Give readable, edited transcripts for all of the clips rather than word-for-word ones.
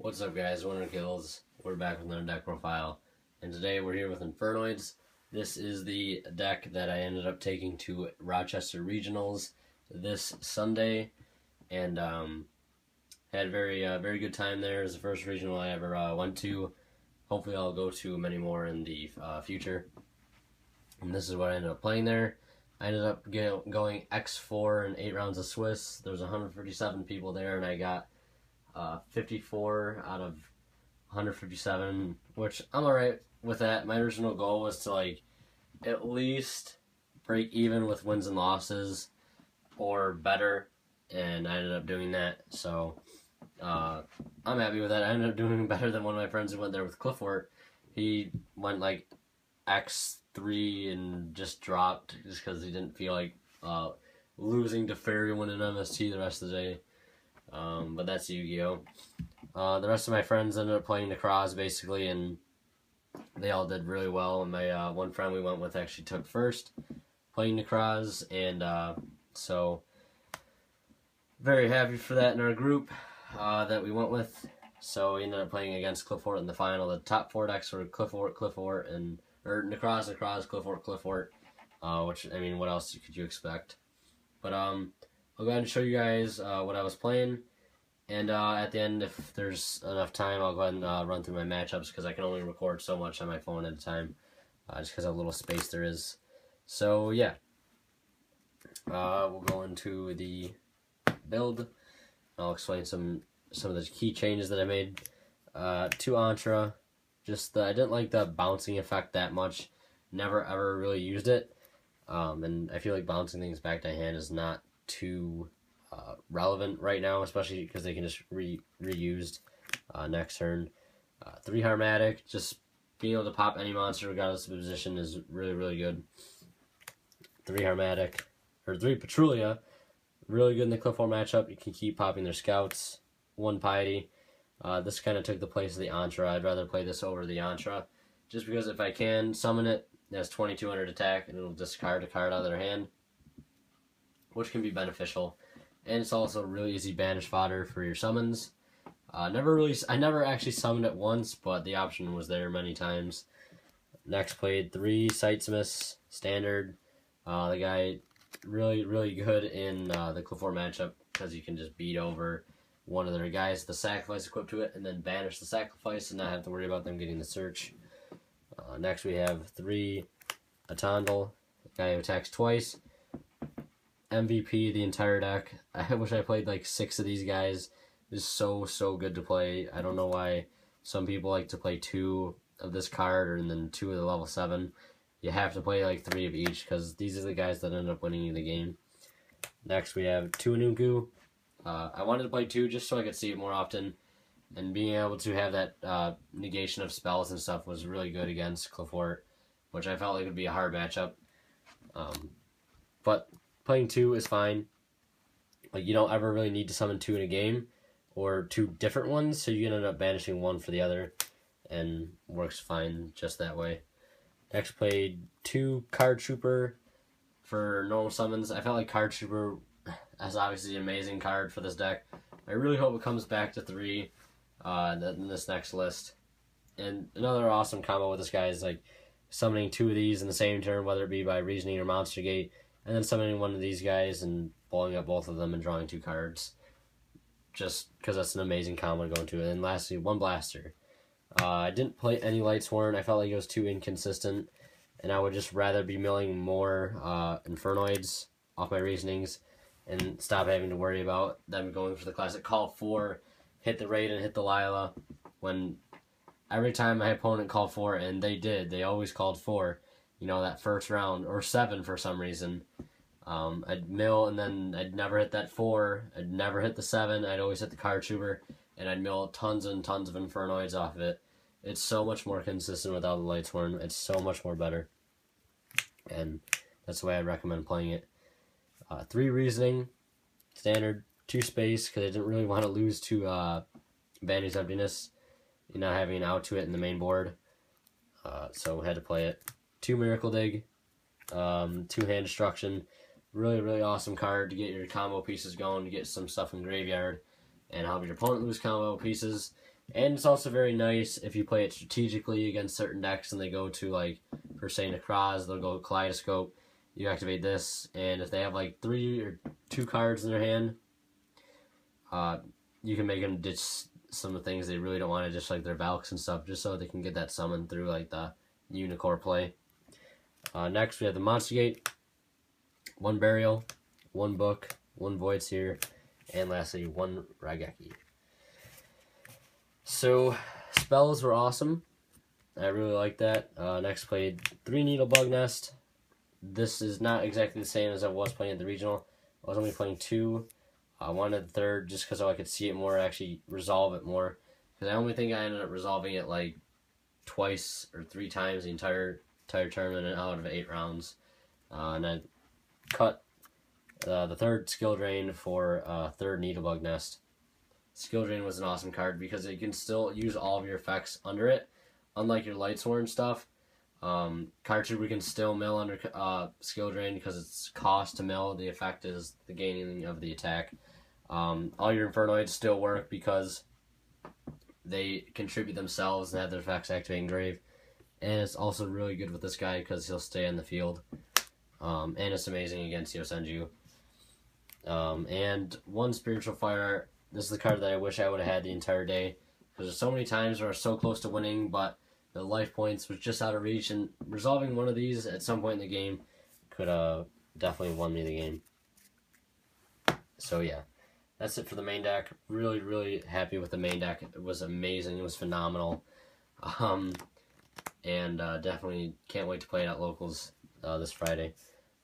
What's up, guys? Winter Kills. We're back with another deck profile, and today we're here with INFERNOIDs. This is the deck that I ended up taking to Rochester Regionals this Sunday, and had a very good time there. It was the first regional I ever went to. Hopefully I'll go to many more in the future. And this is what I ended up playing there. I ended up going X4 and 8 rounds of Swiss. There was 157 people there, and I got 54 out of 157, which I'm alright with that. My original goal was to at least break even with wins and losses or better, and I ended up doing that. So I'm happy with that. I ended up doing better than one of my friends who went there with Clifford. He went like X3 and just dropped just because he didn't feel like losing to Fairy winning MST the rest of the day. But that's Yu-Gi-Oh! The rest of my friends ended up playing lacrosse basically, and they all did really well. And my one friend we went with actually took first playing lacrosse, and so very happy for that in our group that we went with. So we ended up playing against Clifford in the final. The top 4 decks were Clifford, and lacrosse, Clifford, which, I mean, what else could you expect? But I'll go ahead and show you guys what I was playing, and at the end, if there's enough time, I'll go ahead and run through my matchups, because I can only record so much on my phone at a time, just because of how little space there is. So yeah, we'll go into the build. I'll explain some of the key changes that I made. 2 Entra, I didn't like the bouncing effect that much. Never ever really used it, and I feel like bouncing things back to hand is not too relevant right now, especially because they can just reused next turn. 3 Harmatic, just being able to pop any monster regardless of position is really good. 3 Harmatic, or 3 Petrulia, really good in the Clifford matchup. You can keep popping their scouts. 1 Piety. This kind of took the place of the Entra. I'd rather play this over the Entra, just because if I can summon it, it has 2200 attack, and it'll discard a card out of their hand, which can be beneficial. And it's also really easy banish fodder for your summons. I never actually summoned it once, but the option was there many times. Next, played 3 Sightsmiths standard. The guy really good in the Clifford matchup, because you can just beat over one of their guys, the sacrifice equipped to it, and then banish the sacrifice and not have to worry about them getting the search. Next, we have 3 Atondal, the guy who attacks twice. MVP the entire deck. I wish I played like 6 of these guys. It's so good to play. I don't know why some people like to play 2 of this card and then 2 of the level 7. You have to play like 3 of each, because these are the guys that end up winning you the game. Next, we have 2 Anuku. I wanted to play 2 just so I could see it more often, and being able to have that negation of spells and stuff was really good against Clifford, which I felt like would be a hard matchup. But playing 2 is fine. Like, you don't ever really need to summon 2 in a game, or 2 different ones, so you can end up banishing one for the other, and works fine just that way. Next, played 2 Card Trooper for normal summons. I felt like Card Trooper is obviously an amazing card for this deck. I really hope it comes back to 3 in this next list. And another awesome combo with this guy is like summoning 2 of these in the same turn, whether it be by Reasoning or Monster Gate, and then summoning one of these guys and blowing up both of them and drawing 2 cards. Just because that's an amazing combo to go into. And then lastly, 1 Blaster. I didn't play any Lightsworn. I felt like it was too inconsistent, and I would just rather be milling more Infernoids off my Reasonings and stop having to worry about them going for the classic call 4, hit the Raiden, hit the Lila, when every time my opponent called 4, and they always called 4, you know, that first round, or 7 for some reason, I'd mill, and then I'd never hit that 4, I'd never hit the 7, I'd always hit the Card Trooper, and I'd mill tons and tons of Infernoids off of it. It's so much more consistent without the Lightsworn. It's so much more better, and that's the way I recommend playing it. 3 Reasoning, standard, 2 Space, because I didn't really want to lose to Bandy's Emptiness, you know, having an out to it in the main board, so I had to play it. 2 Miracle Dig, 2 Hand Destruction, really awesome card to get your combo pieces going, to get some stuff in graveyard, and help your opponent lose combo pieces. And it's also very nice if you play it strategically against certain decks and they go to, like, per se Necroz, they'll go Kaleidoscope. You activate this, and if they have like 3 or 2 cards in their hand, you can make them ditch some of the things they really don't want to, just like their Valks and stuff, just so they can get that summon through like the Unicorn play. Next, we have the Monster Gate, 1 Burial, 1 Book, 1 Void Seer, and lastly 1 Raigeki. So spells were awesome. I really like that. Next, played 3 Needle Bug Nest. This is not exactly the same as I was playing at the regional. I was only playing 2. I wanted the 3rd just because I could see it more, actually resolve it more. Because I only think I ended up resolving it like twice or 3 times the entire tournament out of 8 rounds. And I cut the 3rd Skill Drain for 3rd Needlebug Nest. Skill Drain was an awesome card because you can still use all of your effects under it. Unlike your Lightsworn stuff, card trigger can still mill under Skill Drain because it's cost to mill. The effect is the gaining of the attack. All your Infernoids still work because they contribute themselves and have their effects activating Grave. And it's also really good with this guy because he'll stay in the field. And it's amazing against Yosenju. And 1 Spiritual Fire. This is the card that I wish I would have had the entire day. Because there's so many times where I was so close to winning, but the life points was just out of reach. And resolving one of these at some point in the game could have definitely won me the game. So yeah, that's it for the main deck. Really, really happy with the main deck. It was amazing. It was phenomenal. And definitely can't wait to play it at locals this Friday.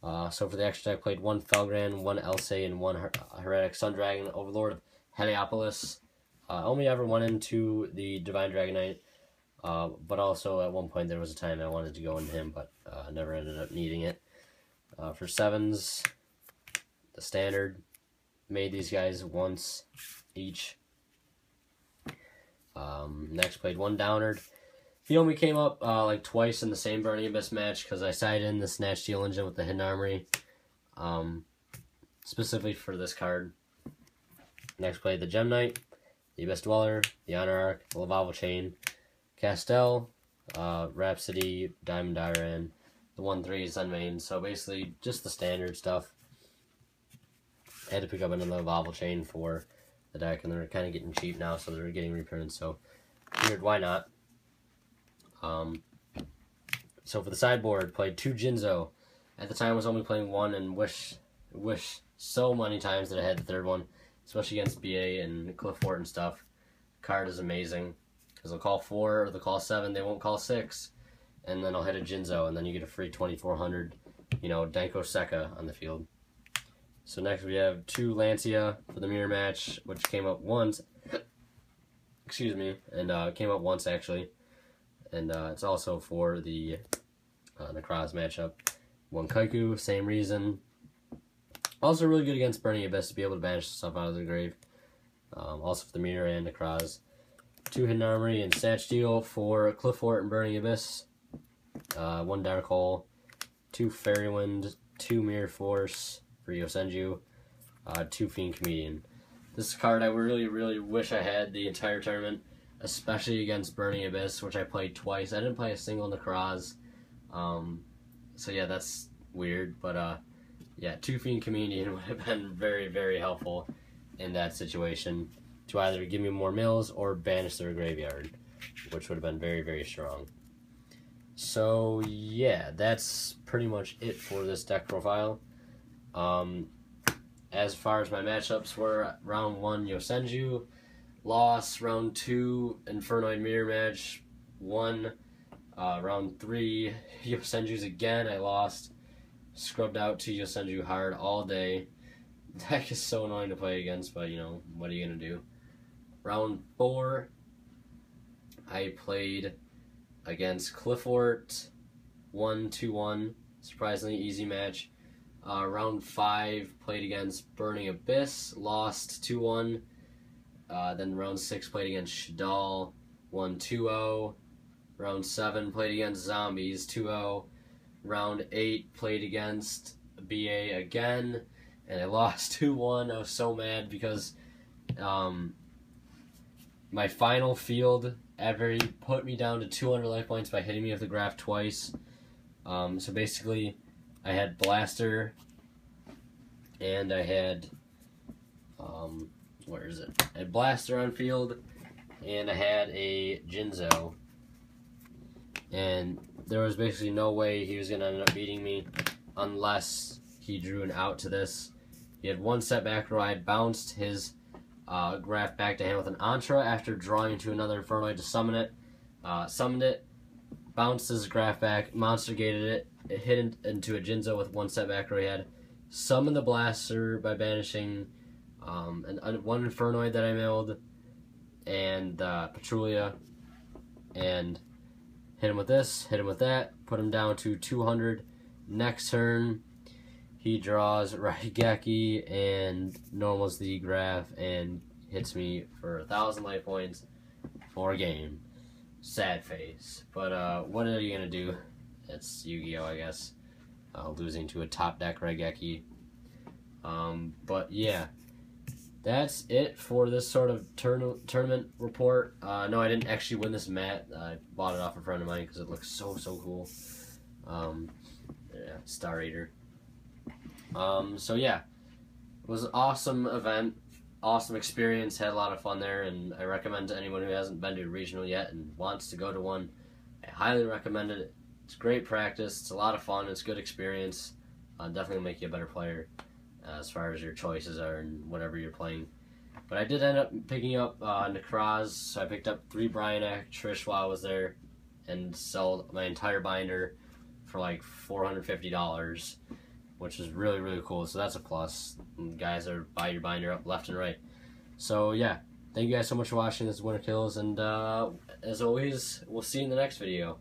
So for the extra deck, played 1 Felgran, 1 Elsei, and 1 Heretic Sun Dragon, Overlord of Heliopolis. Only ever went into the Divine Dragonite, but also at one point there was a time I wanted to go into him, but never ended up needing it. For 7s, the standard, made these guys once each. Next, played 1 Downard. He only came up like twice in the same Burning Abyss match because I sided in the Snatch Steel Engine with the Hidden Armory, specifically for this card. Next, played the Gem Knight, the Abyss Dweller, the Honor Arc, the Lavalval Chain, Castel, Rhapsody, Diamond Iron, the 1/3 Sunmain. So basically, just the standard stuff. I had to pick up another Lavalval Chain for the deck, and they're kind of getting cheap now, so they're getting reprinted. So figured, why not? So for the sideboard, played 2 Jinzo. At the time, I was only playing 1, and wish so many times that I had the 3rd one, especially against BA and Cliffort and stuff. Card is amazing because they'll call 4 or they'll call 7, they won't call 6, and then I'll hit a Jinzo, and then you get a free 2400, Denko Sekka on the field. So next we have 2 Lancia for the mirror match, which came up once. Excuse me, and came up once actually. And it's also for the Necroz matchup. 1 Kaiku, same reason. Also really good against Burning Abyss to be able to banish stuff out of the grave. Also for the Mirror and Necroz. 2 Hidden Armory and Snatch Steel for Cliffort and Burning Abyss. 1 Dark Hole. 2 Fairy Wind. 2 Mirror Force for Yosenju. 2 Fiend Comedian. This card I really, really wish I had the entire tournament, especially against Burning Abyss, which I played twice. I didn't play a single Necroz. So yeah, that's weird, but yeah, 2 Fiend Comedian would have been very, very helpful in that situation to either give me more mills or banish their graveyard, which would have been very, very strong. So yeah, that's pretty much it for this deck profile. As far as my matchups were, round 1 Yosenju, loss. Round 2 Infernoid mirror match, won. Round 3 Yosenju's again, I lost. Scrubbed out to Yosenju hard all day. The deck is so annoying to play against, but what are you going to do? Round 4, I played against Cliffort, 1-2-1, surprisingly easy match. Round 5, played against Burning Abyss, lost 2-1. Then round 6, played against Shadal, won 2-0. Round 7, played against Zombies, 2-0. Round 8, played against BA again, and I lost 2-1. I was so mad because my final field, after he put me down to 200 life points by hitting me with the graph twice. So basically, I had Blaster, and I had, where is it? I had Blaster on field, and I had a Jinzo. And there was basically no way he was going to end up beating me unless he drew an out to this. He had one setback where I had bounced his graph back to hand with an Entra after drawing into another Infernoid to summon it. Summoned it, bounced his graph back, monster gated it, it hit into a Jinzo with one setback where he had summoned the Blaster by banishing one Infernoid that I milled, and Petrulia, and hit him with this, hit him with that, put him down to 200. Next turn, he draws Raigeki and normals the graph and hits me for 1,000 life points for a game. Sad face. But what are you going to do? It's Yu-Gi-Oh, I guess. Losing to a top deck Raigeki. But yeah. That's it for this sort of tournament report. No, I didn't actually win this mat. I bought it off a friend of mine because it looks so cool. Yeah, Star Eater. So yeah, it was an awesome event, awesome experience. Had a lot of fun there, and I recommend to anyone who hasn't been to a regional yet and wants to go to one. I highly recommend it. It's great practice. It's a lot of fun. It's a good experience. Definitely make you a better player. As far as your choices are and whatever you're playing. But I did end up picking up Necroz, so I picked up 3 Bryanak, Trish while I was there, and sold my entire binder for like $450, which is really cool, so that's a plus. And guys are buy your binder up left and right. So yeah, thank you guys so much for watching. This is Winter Kills, and as always, we'll see you in the next video.